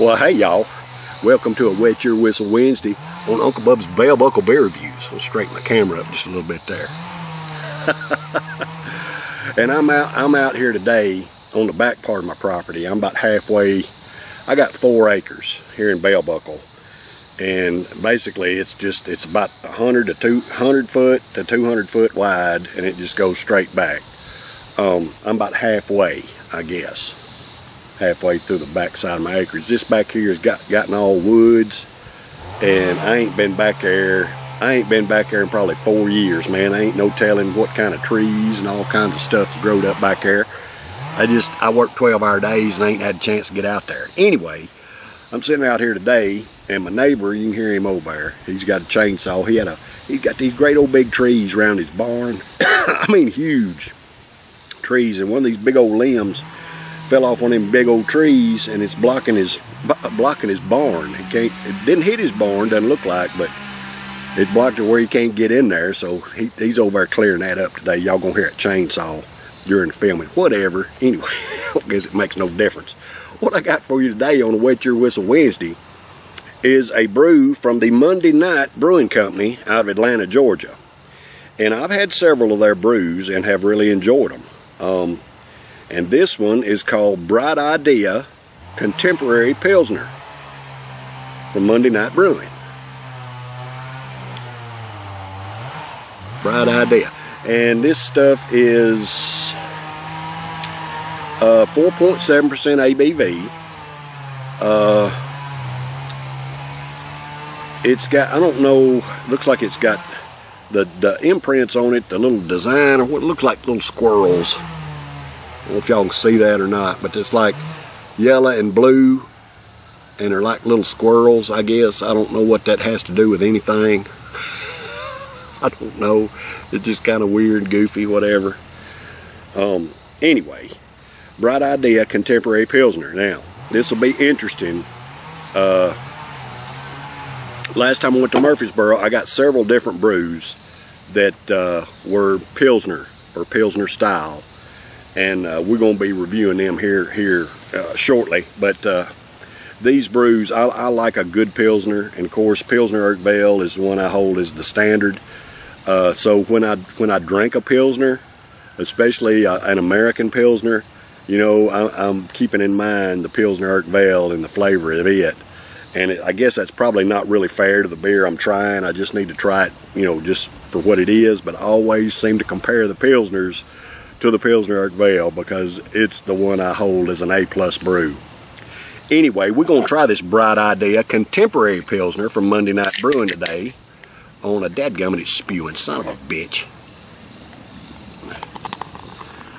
Well, hey y'all, welcome to a Wet Your Whistle Wednesday on Uncle Bub's Bell Buckle Bear Reviews. I'll straighten my camera up just a little bit there. And I'm out here today on the back part of my property. I'm about halfway. I got 4 acres here in Bell Buckle, and basically it's about 100 foot to 200 foot wide, and it just goes straight back. I'm about halfway, I guess. Halfway through the back side of my acreage. This back here has gotten all woods, and I ain't been back there in probably 4 years, man. I ain't no telling what kind of trees and all kinds of stuff's growed up back there. I work 12-hour days and I ain't had a chance to get out there. Anyway, I'm sitting out here today, and my neighbor, you can hear him over there, he's got a chainsaw. He's got these great old big trees around his barn. I mean huge trees, and one of these big old limbs fell off one of them big old trees, and it's blocking his barn. It didn't hit his barn, doesn't look like, but it blocked it where he can't get in there. So he's over there clearing that up today. Y'all gonna hear a chainsaw during the filming. Whatever. Anyway, I guess it makes no difference. What I got for you today on a Wet Your Whistle Wednesday is a brew from the Monday Night Brewing Company out of Atlanta, Georgia. And I've had several of their brews and have really enjoyed them. And this one is called Bright Idea Contemporary Pilsner from Monday Night Brewing. Bright Idea. And this stuff is 4.7% ABV. It's got, I don't know, looks like it's got the imprints on it, the little design, or what looks like little squirrels. I don't know if y'all can see that or not, but it's like yellow and blue, and they're like little squirrels, I guess. I don't know what that has to do with anything. I don't know. It's just kind of weird, goofy, whatever. Anyway, Bright Idea Contemporary Pilsner. Now, this will be interesting. Last time I went to Murfreesboro, I got several different brews that were Pilsner or Pilsner style. And we're going to be reviewing them here shortly. But these brews, I like a good Pilsner, and of course Pilsner Urquell is the one I hold as the standard. So when I drink a Pilsner, especially an American Pilsner, you know, I'm keeping in mind the Pilsner Urquell and the flavor of it. And I guess that's probably not really fair to the beer I'm trying. I just need to try it, you know, just for what it is. But I always seem to compare the Pilsners to the Pilsner Urquell because it's the one I hold as an A+ brew. Anyway, we're going to try this Bright Idea Contemporary Pilsner from Monday Night Brewing today on a dadgummit spewing son of a bitch.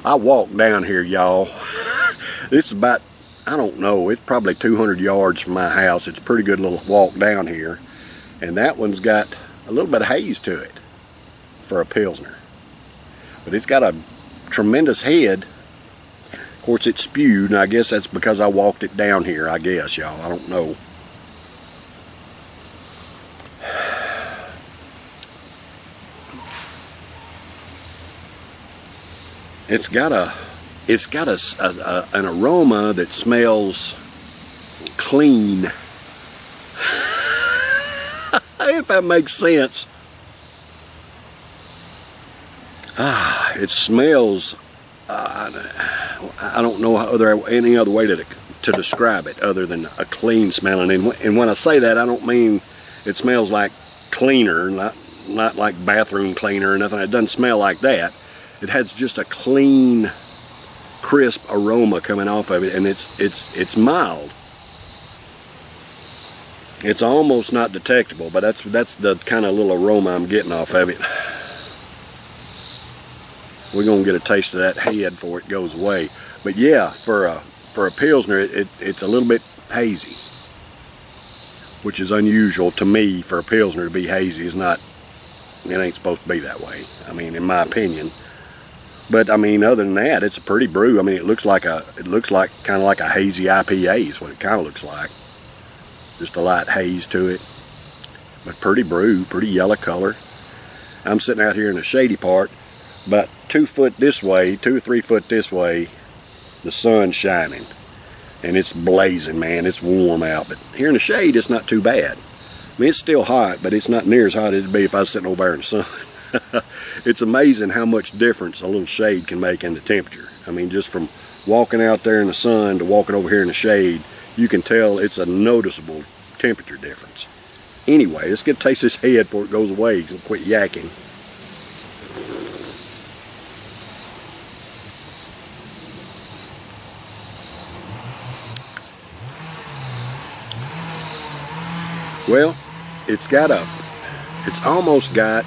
I walked down here, y'all. This is about, I don't know, it's probably 200 yards from my house. It's a pretty good little walk down here. And that one's got a little bit of haze to it for a Pilsner. But it's got a tremendous head. Of course it spewed, and I guess that's because I walked it down here, I guess, y'all. I don't know. It's got an aroma that smells clean. If that makes sense. It smells, I don't know any other way to describe it other than a clean smelling. And when I say that, I don't mean it smells like cleaner, not like bathroom cleaner or nothing. It doesn't smell like that. It has just a clean, crisp aroma coming off of it, and it's mild. It's almost not detectable, but that's the kind of little aroma I'm getting off of it. We're gonna get a taste of that head before it goes away. But yeah, for a Pilsner, it's a little bit hazy, which is unusual to me. For a Pilsner to be hazy is not, it ain't supposed to be that way. I mean, in my opinion. But I mean, other than that, it's a pretty brew. I mean, it looks like kind of like a hazy IPA is what it kind of looks like. Just a light haze to it. But pretty brew, pretty yellow color. I'm sitting out here in the shady part, about 2 foot this way, 2 or 3 foot this way, the sun's shining. and it's blazing, man. It's warm out, but here in the shade, it's not too bad. I mean, it's still hot, but it's not near as hot as it'd be if I was sitting over there in the sun. It's amazing how much difference a little shade can make in the temperature. I mean, just from walking out there in the sun to walking over here in the shade, you can tell it's a noticeable temperature difference. Anyway, let's get a taste of this head before it goes away. So quit yakking. Well, it's almost got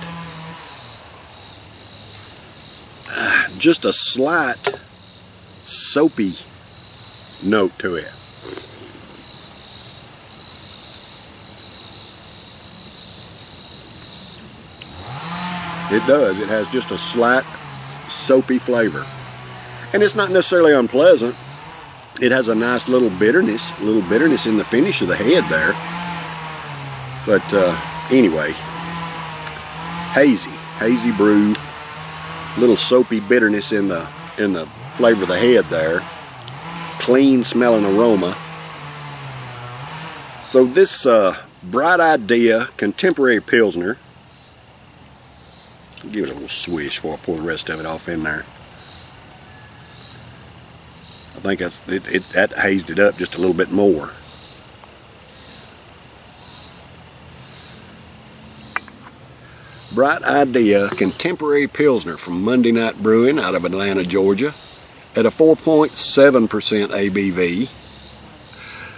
just a slight soapy note to it. It does. It has just a slight soapy flavor. And it's not necessarily unpleasant. It has a nice little bitterness in the finish of the head there. But anyway, hazy brew, little soapy bitterness in the flavor of the head there. Clean smelling aroma. So this Bright Idea Contemporary Pilsner, I'll give it a little swish before I pour the rest of it off in there. I think that hazed it up just a little bit more. Bright Idea Contemporary Pilsner from Monday Night Brewing out of Atlanta, Georgia at a 4.7% ABV.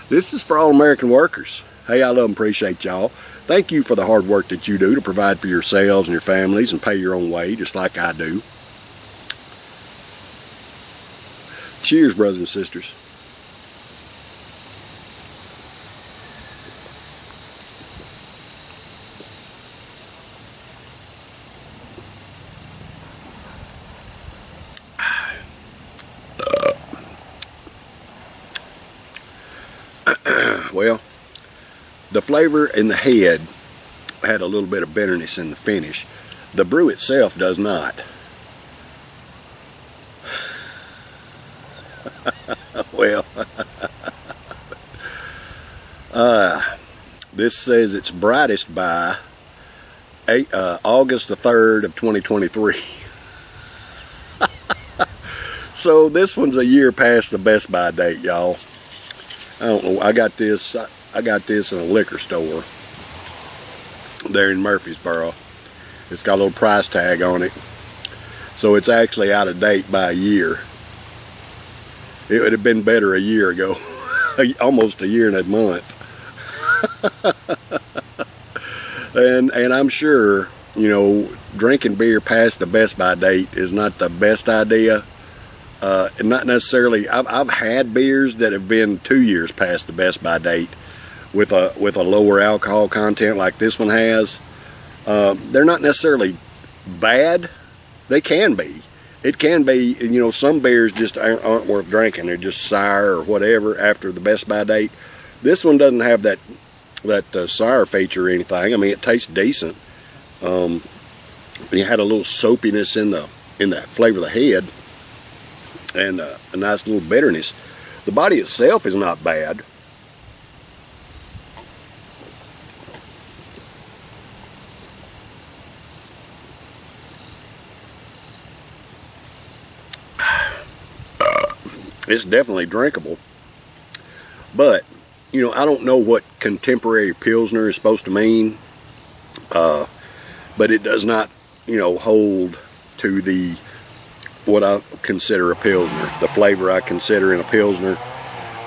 This is for all American workers. Hey, I love and appreciate y'all. Thank you for the hard work that you do to provide for yourselves and your families and pay your own way, just like I do. Cheers, brothers and sisters. Well, the flavor in the head had a little bit of bitterness in the finish. The brew itself does not. Well, this says it's brightest by August the 3rd of 2023. So this one's a year past the best by date, y'all. I don't know. I got this in a liquor store there in Murfreesboro. It's got a little price tag on it, so it's actually out of date by a year. It would have been better a year ago, almost a year and a month. and I'm sure, you know, drinking beer past the best by date is not the best idea. Not necessarily. I've had beers that have been 2 years past the best by date with a lower alcohol content like this one has. They're not necessarily bad. They can be. It can be, you know, some beers just aren't worth drinking. They're just sour or whatever after the best by date. This one doesn't have that sour feature or anything. I mean, it tastes decent. It had a little soapiness in the flavor of the head, and a nice little bitterness. The body itself is not bad. It's definitely drinkable. But, you know, I don't know what contemporary Pilsner is supposed to mean. But it does not, you know, hold to what I consider a Pilsner, the flavor I consider in a Pilsner.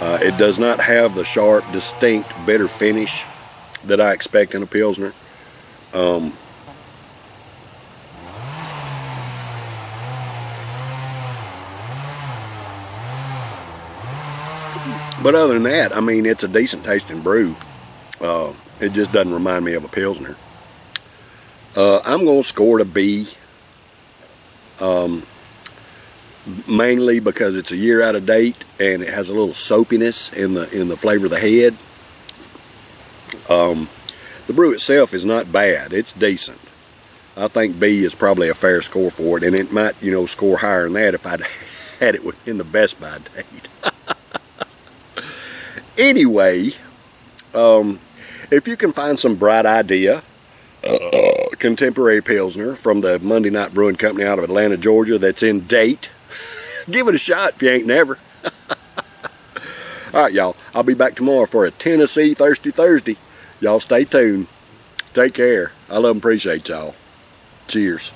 It does not have the sharp, distinct, bitter finish that I expect in a Pilsner. But other than that, I mean, it's a decent tasting brew. It just doesn't remind me of a Pilsner. I'm going to score it a B. Mainly because it's a year out of date and it has a little soapiness in the flavor of the head. The brew itself is not bad. It's decent. I think B is probably a fair score for it, and it might, you know, score higher than that if I'd had it within the best by date. Anyway, if you can find some Bright Idea Contemporary Pilsner from the Monday Night Brewing Company out of Atlanta, Georgia, that's in date, give it a shot if you ain't never. All right, y'all. I'll be back tomorrow for a Tennessee Thirsty Thursday. Y'all stay tuned. Take care. I love and appreciate y'all. Cheers.